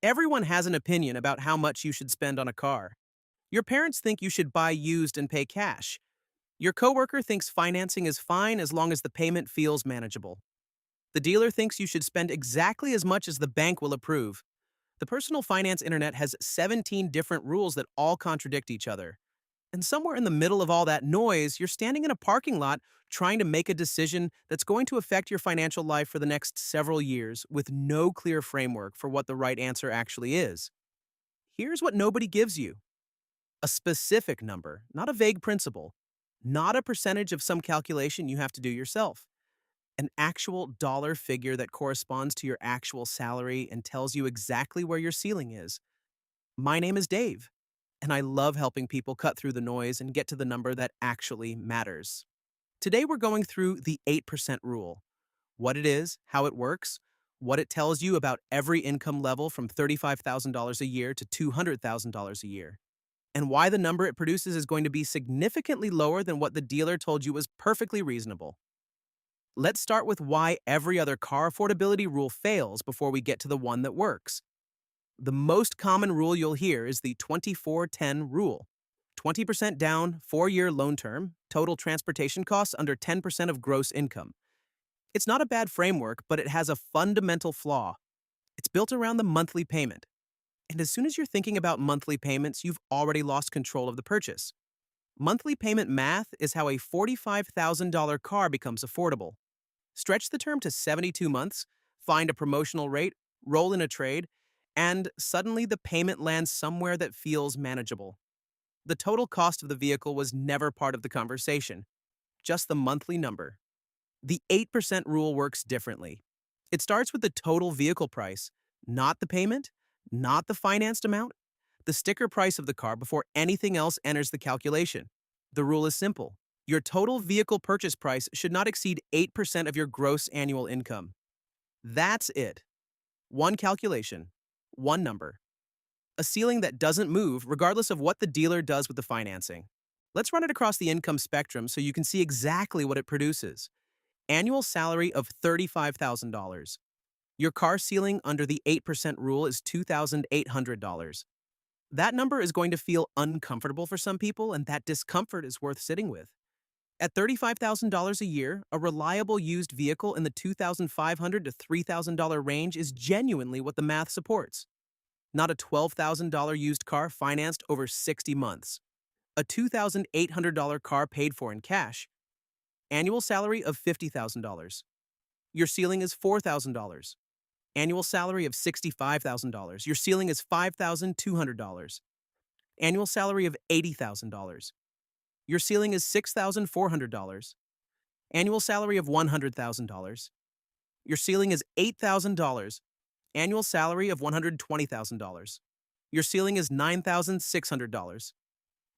Everyone has an opinion about how much you should spend on a car. Your parents think you should buy used and pay cash. Your coworker thinks financing is fine as long as the payment feels manageable. The dealer thinks you should spend exactly as much as the bank will approve. The personal finance internet has 17 different rules that all contradict each other. And somewhere in the middle of all that noise, you're standing in a parking lot trying to make a decision that's going to affect your financial life for the next several years with no clear framework for what the right answer actually is. Here's what nobody gives you: a specific number, not a vague principle, not a percentage of some calculation you have to do yourself, an actual dollar figure that corresponds to your actual salary and tells you exactly where your ceiling is. My name is Dave, and I love helping people cut through the noise and get to the number that actually matters. Today, we're going through the 8% rule: what it is, how it works, what it tells you about every income level from $35,000 a year to $200,000 a year, and why the number it produces is going to be significantly lower than what the dealer told you was perfectly reasonable. Let's start with why every other car affordability rule fails before we get to the one that works. The most common rule you'll hear is the 24-10 rule. 20% down, 4-year loan term, total transportation costs under 10% of gross income. It's not a bad framework, but it has a fundamental flaw. It's built around the monthly payment. And as soon as you're thinking about monthly payments, you've already lost control of the purchase. Monthly payment math is how a $45,000 car becomes affordable. Stretch the term to 72 months, find a promotional rate, roll in a trade, and suddenly the payment lands somewhere that feels manageable. The total cost of the vehicle was never part of the conversation, just the monthly number. The 8% rule works differently. It starts with the total vehicle price, not the payment, not the financed amount, the sticker price of the car before anything else enters the calculation. The rule is simple: your total vehicle purchase price should not exceed 8% of your gross annual income. That's it. One calculation, one number. A ceiling that doesn't move regardless of what the dealer does with the financing. Let's run it across the income spectrum so you can see exactly what it produces. Annual salary of $35,000. Your car ceiling under the 8% rule is $2,800. That number is going to feel uncomfortable for some people, and that discomfort is worth sitting with. At $35,000 a year, a reliable used vehicle in the $2,500 to $3,000 range is genuinely what the math supports. Not a $12,000 used car financed over 60 months. A $2,800 car paid for in cash. Annual salary of $50,000. Your ceiling is $4,000. Annual salary of $65,000. Your ceiling is $5,200. Annual salary of $80,000. Your ceiling is $6,400. Annual salary of $100,000. Your ceiling is $8,000. Annual salary of $120,000. Your ceiling is $9,600.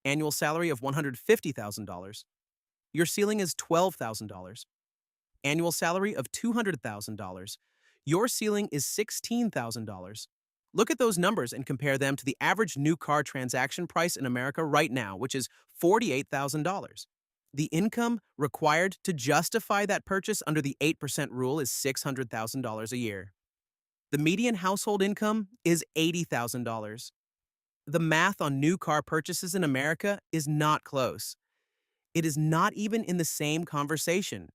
Annual salary of $150,000. Your ceiling is $12,000. Annual salary of $200,000. Your ceiling is $16,000. Look at those numbers and compare them to the average new car transaction price in America right now, which is $48,000. The income required to justify that purchase under the 8% rule is $600,000 a year. The median household income is $80,000. The math on new car purchases in America is not close. It is not even in the same conversation.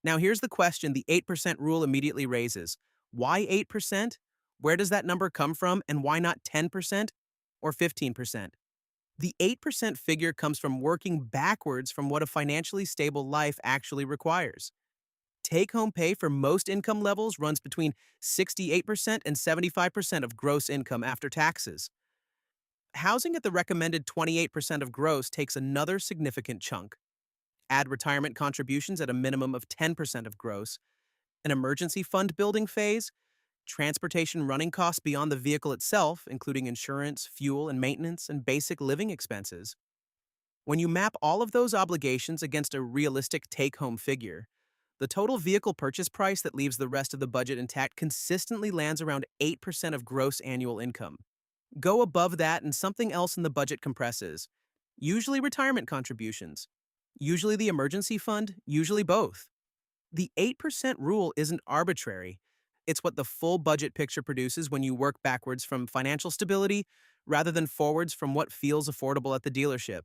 Now, here's the question the 8% rule immediately raises: why 8%? Where does that number come from, and why not 10% or 15%? The 8% figure comes from working backwards from what a financially stable life actually requires. Take-home pay for most income levels runs between 68% and 75% of gross income after taxes. Housing at the recommended 28% of gross takes another significant chunk. Add retirement contributions at a minimum of 10% of gross, an emergency fund building phase, transportation running costs beyond the vehicle itself, including insurance, fuel and maintenance, and basic living expenses. When you map all of those obligations against a realistic take-home figure, the total vehicle purchase price that leaves the rest of the budget intact consistently lands around 8% of gross annual income. Go above that and something else in the budget compresses. Usually retirement contributions. Usually the emergency fund, usually both. The 8% rule isn't arbitrary. It's what the full budget picture produces when you work backwards from financial stability rather than forwards from what feels affordable at the dealership.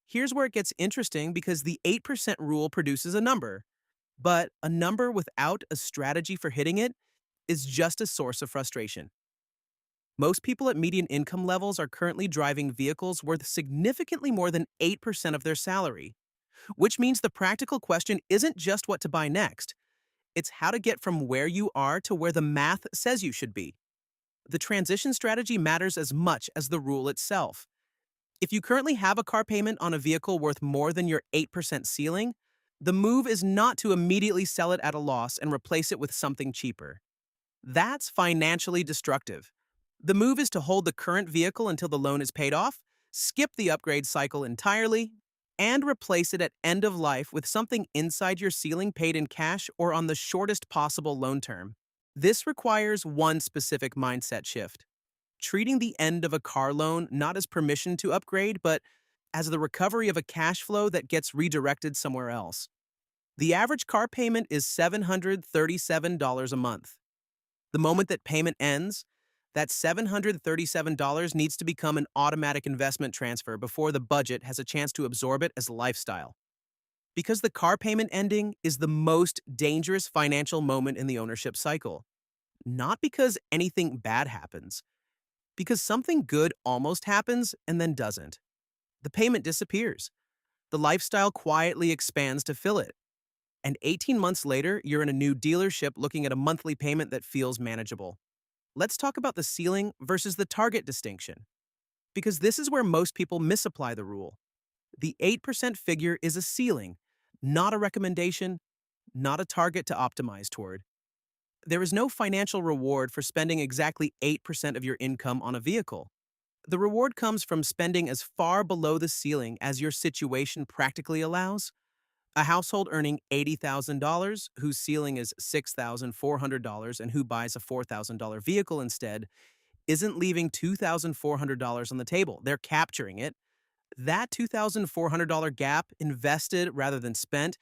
Here's where it gets interesting because the 8% rule produces a number, but a number without a strategy for hitting it is just a source of frustration. Most people at median income levels are currently driving vehicles worth significantly more than 8% of their salary, which means the practical question isn't just what to buy next, it's how to get from where you are to where the math says you should be. The transition strategy matters as much as the rule itself. If you currently have a car payment on a vehicle worth more than your 8% ceiling, the move is not to immediately sell it at a loss and replace it with something cheaper. That's financially destructive. The move is to hold the current vehicle until the loan is paid off, skip the upgrade cycle entirely, and replace it at end of life with something inside your ceiling paid in cash or on the shortest possible loan term. This requires one specific mindset shift: treating the end of a car loan not as permission to upgrade, but as the recovery of a cash flow that gets redirected somewhere else. The average car payment is $737 a month. The moment that payment ends, that $737 needs to become an automatic investment transfer before the budget has a chance to absorb it as a lifestyle. Because the car payment ending is the most dangerous financial moment in the ownership cycle. Not because anything bad happens, because something good almost happens and then doesn't. The payment disappears. The lifestyle quietly expands to fill it. And 18 months later, you're in a new dealership looking at a monthly payment that feels manageable. Let's talk about the ceiling versus the target distinction, because this is where most people misapply the rule. The 8% figure is a ceiling, not a recommendation, not a target to optimize toward. There is no financial reward for spending exactly 8% of your income on a vehicle. The reward comes from spending as far below the ceiling as your situation practically allows. A household earning $80,000, whose ceiling is $6,400 and who buys a $4,000 vehicle instead, isn't leaving $2,400 on the table. They're capturing it. That $2,400 gap, invested rather than spent,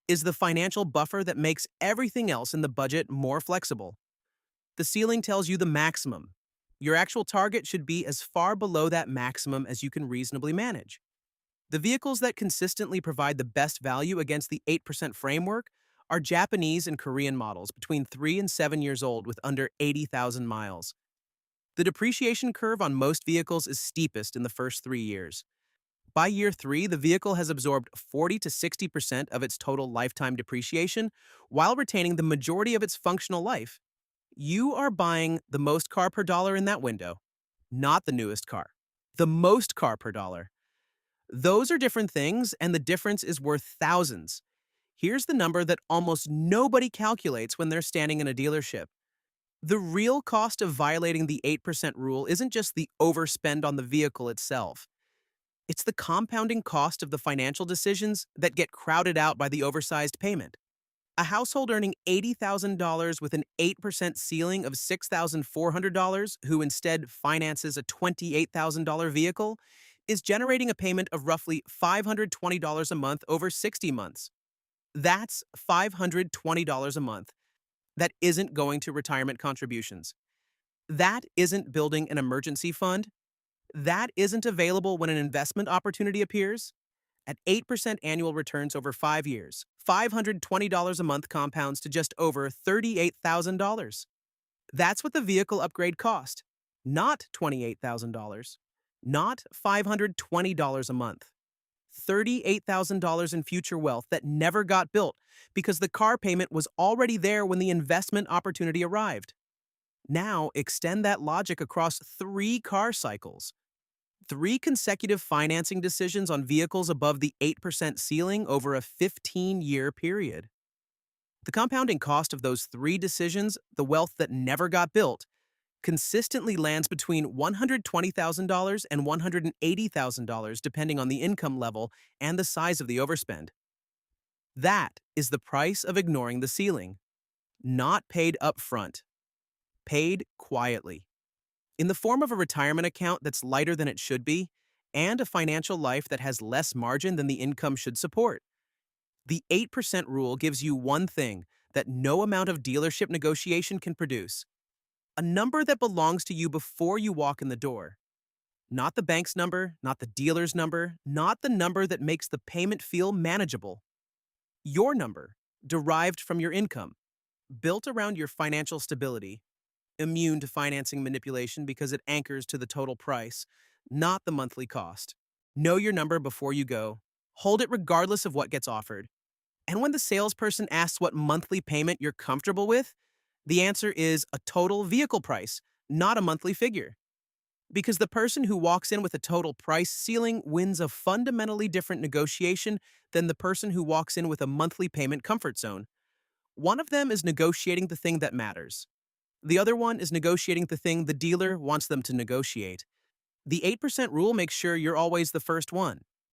is the financial buffer that makes everything else in the budget more flexible. The ceiling tells you the maximum. Your actual target should be as far below that maximum as you can reasonably manage. The vehicles that consistently provide the best value against the 8% framework are Japanese and Korean models between 3 and 7 years old with under 80,000 miles. The depreciation curve on most vehicles is steepest in the first 3 years. By year 3, the vehicle has absorbed 40 to 60% of its total lifetime depreciation while retaining the majority of its functional life. You are buying the most car per dollar in that window, not the newest car. The most car per dollar. Those are different things, and the difference is worth thousands. Here's the number that almost nobody calculates when they're standing in a dealership. The real cost of violating the 8% rule isn't just the overspend on the vehicle itself. It's the compounding cost of the financial decisions that get crowded out by the oversized payment. A household earning $80,000 with an 8% ceiling of $6,400 who instead finances a $28,000 vehicle is generating a payment of roughly $520 a month over 60 months. That's $520 a month. That isn't going to retirement contributions. That isn't building an emergency fund. That isn't available when an investment opportunity appears. At 8% annual returns over 5 years, $520 a month compounds to just over $38,000. That's what the vehicle upgrade cost, not $28,000, not $520 a month. $38,000 in future wealth that never got built because the car payment was already there when the investment opportunity arrived. Now, extend that logic across 3 car cycles. 3 consecutive financing decisions on vehicles above the 8% ceiling over a 15-year period. The compounding cost of those 3 decisions, the wealth that never got built, consistently lands between $120,000 and $180,000 depending on the income level and the size of the overspend. That is the price of ignoring the ceiling. Not paid up front. Paid quietly. In the form of a retirement account that's lighter than it should be, and a financial life that has less margin than the income should support. The 8% rule gives you one thing that no amount of dealership negotiation can produce. A number that belongs to you before you walk in the door. Not the bank's number, not the dealer's number, not the number that makes the payment feel manageable. Your number, derived from your income, built around your financial stability, immune to financing manipulation because it anchors to the total price, not the monthly cost. Know your number before you go. Hold it regardless of what gets offered. And when the salesperson asks what monthly payment you're comfortable with, the answer is a total vehicle price, not a monthly figure. Because the person who walks in with a total price ceiling wins a fundamentally different negotiation than the person who walks in with a monthly payment comfort zone. One of them is negotiating the thing that matters. The other one is negotiating the thing the dealer wants them to negotiate. The 8% rule makes sure you're always the first one.